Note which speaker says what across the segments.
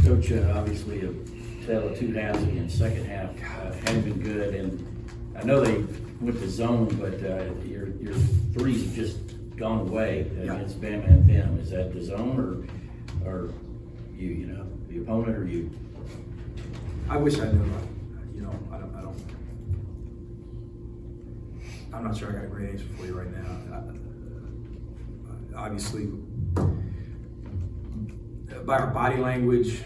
Speaker 1: Coach, obviously a tale of two halves again. Second half hadn't been good, and I know they went to zone, but your threes have just gone away against Bama and them. Is that the zone or you know, the opponent or you?
Speaker 2: I wish I knew. I'm not sure I got a great answer for you right now. Obviously, by our body language,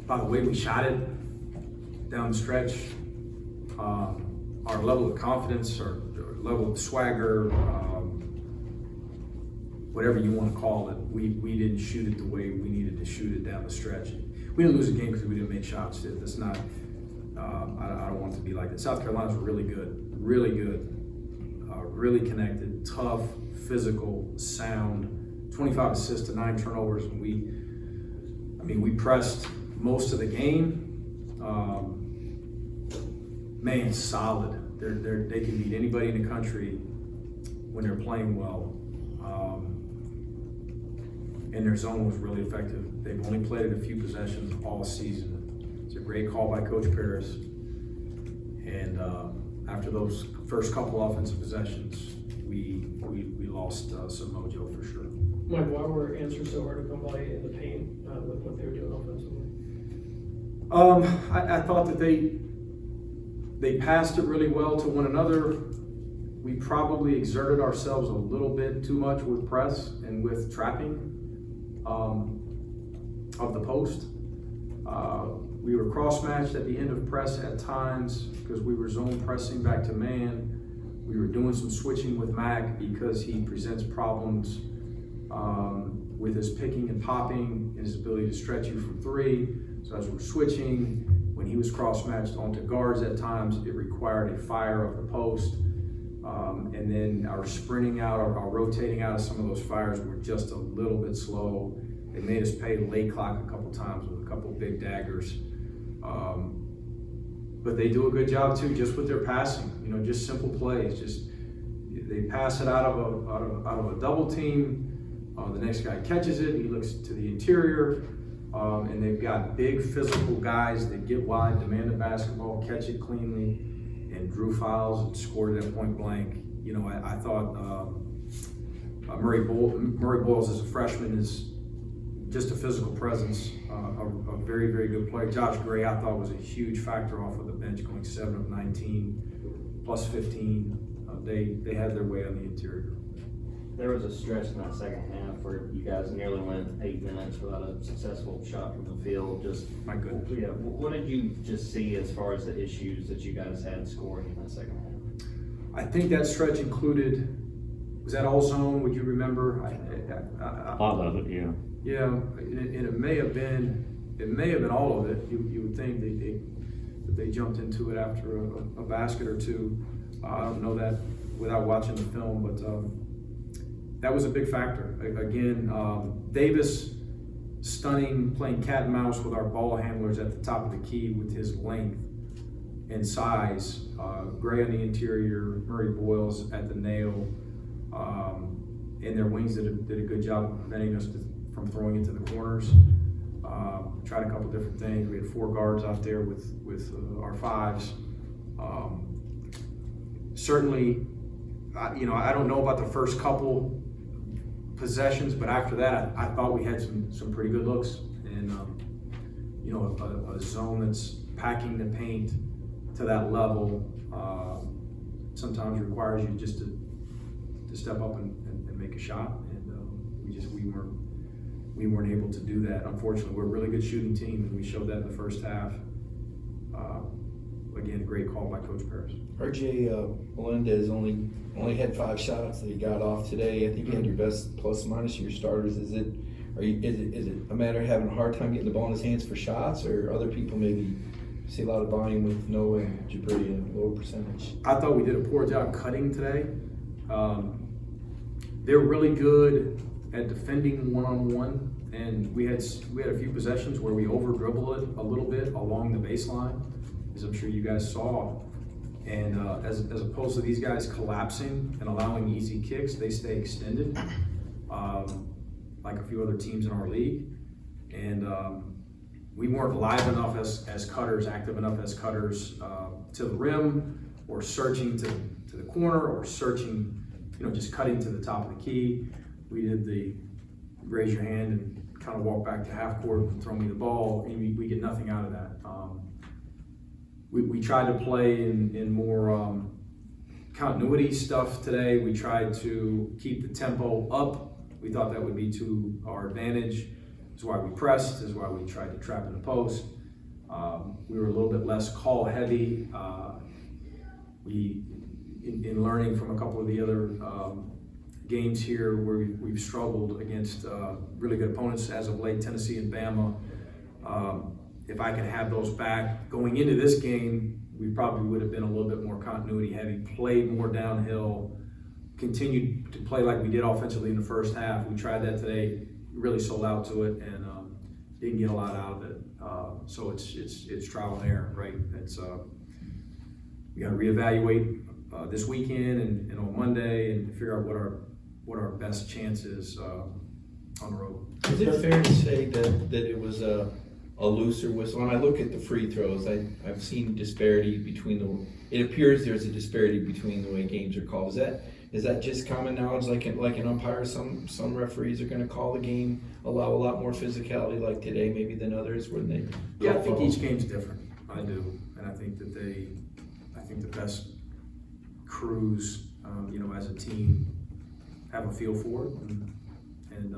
Speaker 2: by the way we shot it down the stretch, our level of confidence, our level of swagger, whatever you want to call it, we didn't shoot it the way we needed to shoot it down the stretch. We didn't lose a game because we didn't make shots. That's not. I don't want it to be like that. South Carolina's really good, really connected, tough, physical, sound. 25 assists to 9 turnovers, and we pressed most of the game. Man, solid. They can beat anybody in the country when they're playing well. And their zone was really effective. They've only played it a few possessions all season. It's a great call by Coach Paris. And after those first couple offensive possessions, we lost some mojo for sure.
Speaker 3: Mike, why were answers so hard to come by in the paint with what they were doing offensively?
Speaker 2: I thought that they passed it really well to one another. We probably exerted ourselves a little bit too much with press and with trapping of the post. We were cross-matched at the end of press at times because we were zone pressing back to man. We were doing some switching with Mac because he presents problems with his picking and popping and his ability to stretch you from three. So as we're switching, when he was cross-matched onto guards at times, it required a fire of the post. And then our sprinting out, our rotating out of some of those fires were just a little bit slow. They made us pay late clock a couple times with a couple big daggers. But they do a good job too, just with their passing. Just simple plays. Just they pass it out of a double team. The next guy catches it. He looks to the interior, and they've got big physical guys that get wide, demand the basketball, catch it cleanly, and drew fouls and scored at point blank. I thought Murray Boyles as a freshman is just a physical presence, a very, very good player. Josh Gray, I thought, was a huge factor off of the bench, going 7 of 19, plus 15. They had their way on the interior.
Speaker 4: There was a stretch in that second half where you guys nearly went 8 minutes without a successful shot from the field. Just
Speaker 2: My goodness.
Speaker 4: Yeah, what did you just see as far as the issues that you guys had scoring in that second half?
Speaker 2: I think that stretch included, was that all zone? Would you remember?
Speaker 5: A lot of it, yeah.
Speaker 2: Yeah, and it may have been all of it. You would think that they jumped into it after a basket or two. I don't know that without watching the film, but that was a big factor. Again, Davis stunning, playing cat and mouse with our ball handlers at the top of the key with his length and size. Gray on the interior, Murray Boyles at the nail, and their wings did a good job of preventing us from throwing into the corners. Tried a couple different things. We had 4 guards out there with our 5s. Certainly, I don't know about the first couple possessions, but after that, I thought we had some pretty good looks. And a zone that's packing the paint to that level sometimes requires you just to step up and make a shot. And we weren't able to do that. Unfortunately, we're a really good shooting team, and we showed that in the first half. Again, a great call by Coach Paris.
Speaker 6: RJ Melendez only had 5 shots that he got off today. I think you had your best plus minus your starters. Is it a matter of having a hard time getting the ball in his hands for shots, or other people maybe see a lot of volume with Noah and Jabri and lower percentage?
Speaker 2: I thought we did a poor job cutting today. They're really good at defending one-on-one, and we had a few possessions where we over-dribbled it a little bit along the baseline, as I'm sure you guys saw. And as opposed to these guys collapsing and allowing easy kicks, they stay extended, like a few other teams in our league. And we weren't live enough as cutters, active enough as cutters to the rim, or searching to the corner, or searching, just cutting to the top of the key. We did the raise your hand and kind of walk back to half court and throw me the ball, and we get nothing out of that. We tried to play in more continuity stuff today. We tried to keep the tempo up. We thought that would be to our advantage. That's why we pressed, is why we tried to trap in the post. We were a little bit less call heavy. In learning from a couple of the other games here where we've struggled against really good opponents as of late, Tennessee and Bama. If I could have those back going into this game, we probably would have been a little bit more continuity heavy, played more downhill, continued to play like we did offensively in the first half. We tried that today, really sold out to it, and didn't get a lot out of it. So it's trial and error, right? It's we got to reevaluate this weekend and on Monday and figure out what our best chance is on the road.
Speaker 6: Is it fair to say that it was a looser whistle? When I look at the free throws, I've seen disparity between it appears there's a disparity between the way games are called. Is that just common knowledge, like an umpire? Some referees are going to call the game, allow a lot more physicality like today maybe than others when they
Speaker 2: I think each game's different. I do, and I think that the best crews, as a team, have a feel for it and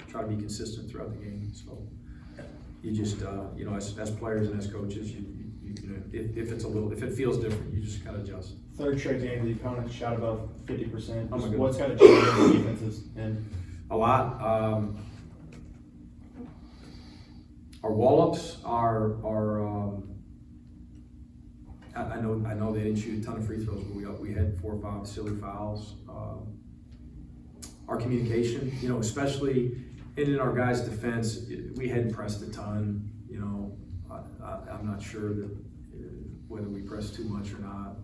Speaker 2: try to be consistent throughout the game. So you just, as players and as coaches, if it feels different, you just gotta adjust.
Speaker 7: Third straight game, the opponent shot above 50%.
Speaker 2: Oh my goodness.
Speaker 7: What's got to change in the defenses? And
Speaker 2: A lot. Our wall-ups are I know they didn't shoot a ton of free throws, but we had 4 or 5 silly fouls. Our communication, especially in our guys' defense, we hadn't pressed a ton. I'm not sure that whether we pressed too much or not.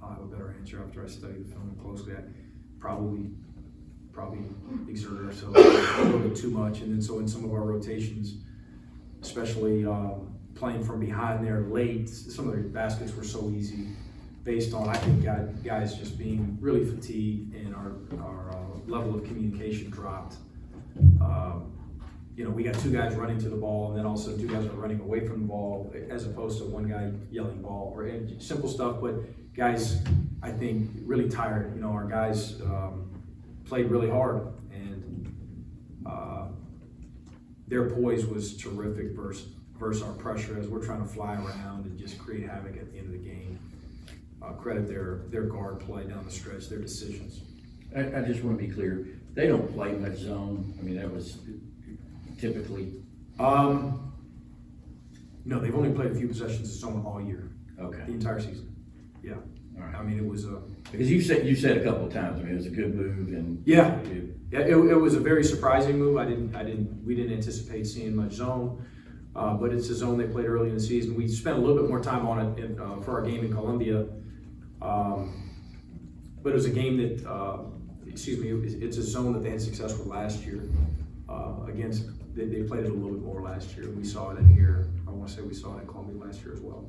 Speaker 2: I'll have a better answer after I study the film closely. I probably exerted ourselves a little bit too much, and then so in some of our rotations, especially playing from behind there late, some of their baskets were so easy based on, I think, guys just being really fatigued, and our level of communication dropped. We got 2 guys running to the ball, and then also 2 guys are running away from the ball, as opposed to 1 guy yelling ball, or simple stuff, but guys, I think, really tired. Our guys played really hard, and their poise was terrific versus our pressure as we're trying to fly around and just create havoc at the end of the game. Credit their guard play down the stretch, their decisions.
Speaker 1: I just want to be clear, they don't play much zone. I mean, that was typically.
Speaker 2: No, they've only played a few possessions of zone all year,
Speaker 1: Okay.
Speaker 2: the entire season. Yeah,
Speaker 1: All right.
Speaker 2: I mean, it was
Speaker 1: Because you said a couple of times, I mean, it was a good move, and
Speaker 2: yeah, it was a very surprising move. We didn't anticipate seeing much zone, but it's a zone they played early in the season. We spent a little bit more time on it for our game in Columbia, but it was a game that, it's a zone that they had success with last year against. They played it a little bit more last year. We saw it in here. I want to say we saw it in Columbia last year as well.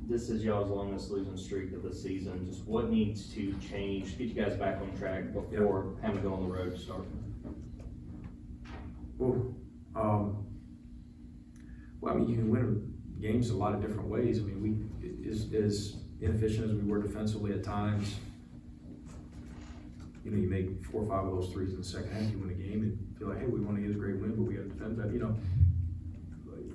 Speaker 4: This is y'all's longest losing streak of the season. Just what needs to change, get you guys back on track before having to go on the road to start?
Speaker 2: Well, I mean, you can win games a lot of different ways. I mean, as inefficient as we were defensively at times, you make 4 or 5 of those threes in the second half, you win a game and feel like, hey, we want to get a great win, but we got to defend that.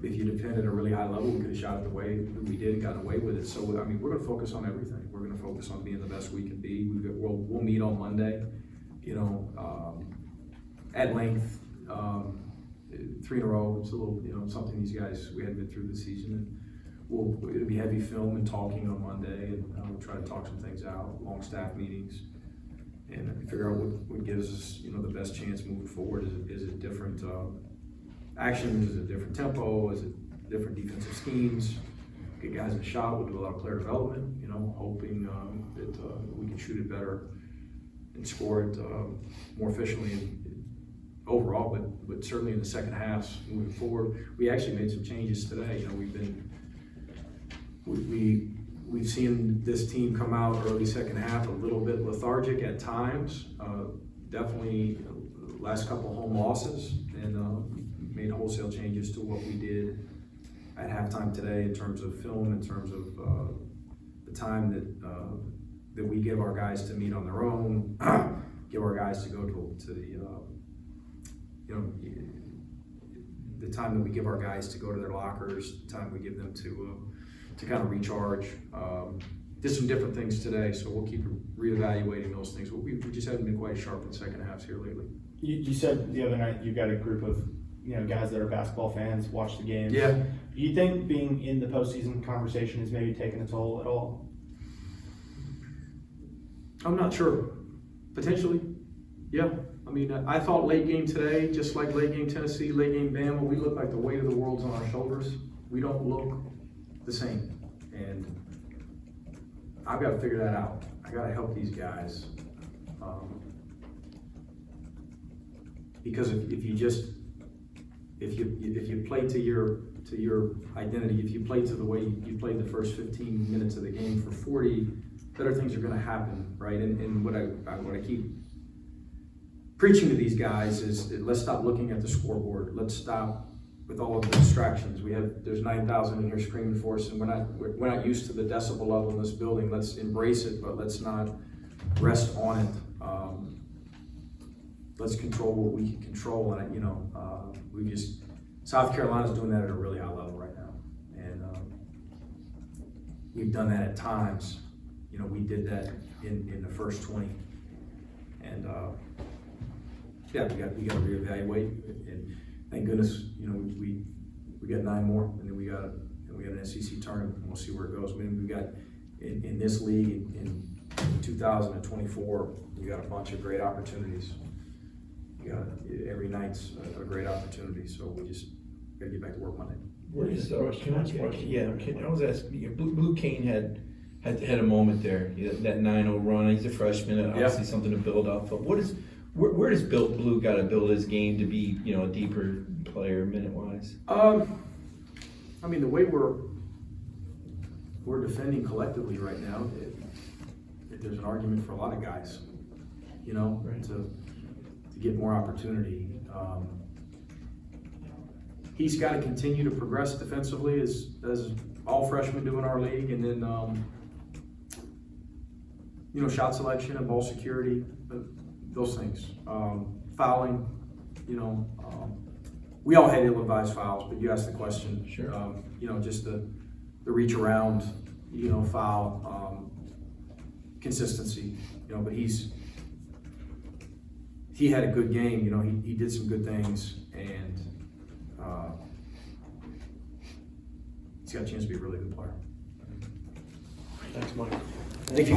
Speaker 2: If you defend at a really high level, we could have shot it the way we did and gotten away with it. So, I mean, we're going to focus on everything. We're going to focus on being the best we can be. We'll meet on Monday, at length, 3 in a row. It's a little, something these guys, we hadn't been through this season. And it'll be heavy film and talking on Monday, and we'll try to talk some things out, long staff meetings, and figure out what gives us, the best chance moving forward. Is it different actions? Is it different tempo? Is it different defensive schemes? Get guys in the shot. We'll do a lot of player development, hoping that we can shoot it better and score it more efficiently overall, but certainly in the second half, moving forward. We actually made some changes today. You know, we've seen this team come out early second half a little bit lethargic at times. Definitely last couple home losses, and made wholesale changes to what we did at halftime today in terms of film, in terms of the time that we give our guys to meet on their own, give our guys to go to the the time that we give our guys to go to their lockers, the time we give them to kind of recharge. Did some different things today, so we'll keep reevaluating those things. But we just haven't been quite sharp in second halves here lately.
Speaker 7: You said the other night you've got a group of guys that are basketball fans, watch the games.
Speaker 2: Yeah.
Speaker 7: Do you think being in the postseason conversation has maybe taken a toll at all?
Speaker 2: I'm not sure. Potentially, yeah. I mean, I thought late game today, just like late game Tennessee, late game Bama, we look like the weight of the world's on our shoulders. We don't look the same, and I've got to figure that out. I got to help these guys, because if you play to your identity, if you play to the way you played the first 15 minutes of the game for 40, better things are going to happen, right? And what I keep preaching to these guys is, let's stop looking at the scoreboard. Let's stop with all of the distractions. There's 9,000 in here screaming for us, and we're not used to the decibel level in this building. Let's embrace it, but let's not rest on it. Let's control what we can control, and South Carolina's doing that at a really high level right now, and we've done that at times. We did that in the first 20, and we got to reevaluate. And thank goodness, we got 9 more, and then we got an SEC tournament, and we'll see where it goes. I mean, we got in this league in 2024, we got a bunch of great opportunities. Every night's a great opportunity, so we just got to get back to work Monday.
Speaker 6: I was asking, Blue Cane had a moment there, that 9-0 run. He's a freshman, and obviously something to build up. But where does Blue got to build his game to be, a deeper player minute-wise?
Speaker 2: I mean, the way we're defending collectively right now, there's an argument for a lot of guys,
Speaker 6: Right.
Speaker 2: to get more opportunity. He's got to continue to progress defensively as all freshmen do in our league, and then shot selection and ball security, those things. Fouling, we all had ill-advised fouls, but you asked the question.
Speaker 6: Sure.
Speaker 2: Just the reach around, foul, consistency, but he had a good game. He did some good things, and he's got a chance to be a really good player.
Speaker 3: Thanks, Mike.
Speaker 2: Thank you.